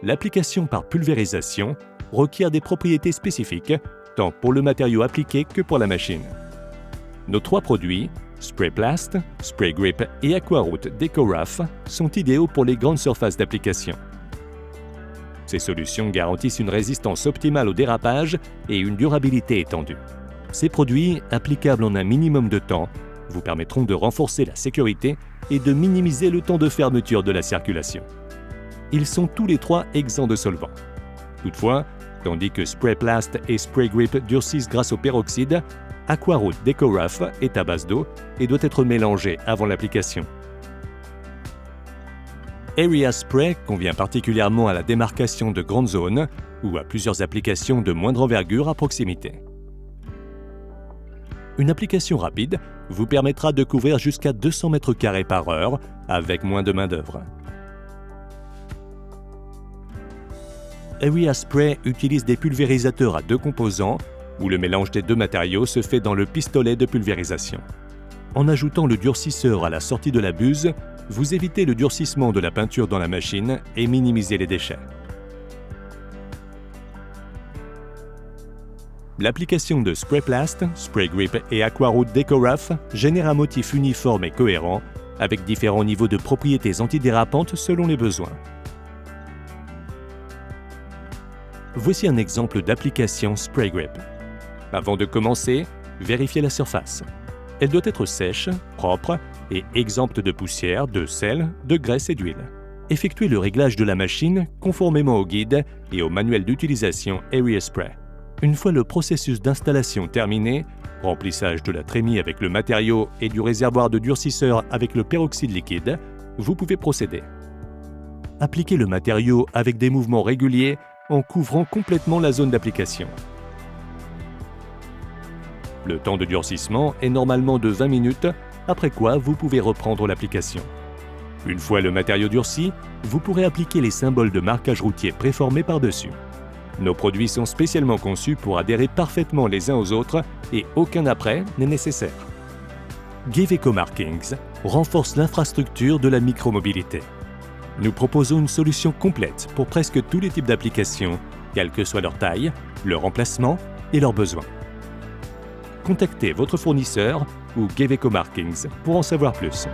l'application par pulvérisation requiert des propriétés spécifiques, tant pour le matériau appliqué que pour la machine. Nos 3 produits, Sprayplast, Spraygrip et Aquaroot DecoRough, sont idéaux pour les grandes surfaces d'application. Ces solutions garantissent une résistance optimale au dérapage et une durabilité étendue. Ces produits, applicables en un minimum de temps, vous permettront de renforcer la sécurité et de minimiser le temps de fermeture de la circulation. Ils sont tous les 3 exempts de solvants. Toutefois, tandis que Sprayplast et Spraygrip durcissent grâce au peroxyde, Aquaroot DecoRough est à base d'eau et doit être mélangé avant l'application. Area Spray convient particulièrement à la démarcation de grandes zones ou à plusieurs applications de moindre envergure à proximité. Une application rapide vous permettra de couvrir jusqu'à 200 m² par heure avec moins de main-d'œuvre. Area Spray utilise des pulvérisateurs à 2 composants où le mélange des 2 matériaux se fait dans le pistolet de pulvérisation. En ajoutant le durcisseur à la sortie de la buse, vous évitez le durcissement de la peinture dans la machine et minimisez les déchets. L'application de Sprayplast, Spraygrip et Aquaroot DecoRough génère un motif uniforme et cohérent avec différents niveaux de propriétés antidérapantes selon les besoins. Voici un exemple d'application Spraygrip. Avant de commencer, vérifiez la surface. Elle doit être sèche, propre et exempte de poussière, de sel, de graisse et d'huile. Effectuez le réglage de la machine conformément au guide et au manuel d'utilisation Area Spray. Une fois le processus d'installation terminé, remplissage de la trémie avec le matériau et du réservoir de durcisseur avec le peroxyde liquide, vous pouvez procéder. Appliquez le matériau avec des mouvements réguliers en couvrant complètement la zone d'application. Le temps de durcissement est normalement de 20 minutes, après quoi vous pouvez reprendre l'application. Une fois le matériau durci, vous pourrez appliquer les symboles de marquage routier préformés par-dessus. Nos produits sont spécialement conçus pour adhérer parfaitement les uns aux autres et aucun après n'est nécessaire. Geveco Markings renforce l'infrastructure de la micromobilité. Nous proposons une solution complète pour presque tous les types d'applications, quelle que soit leur taille, leur emplacement et leurs besoins. Contactez votre fournisseur ou Geveco Markings pour en savoir plus.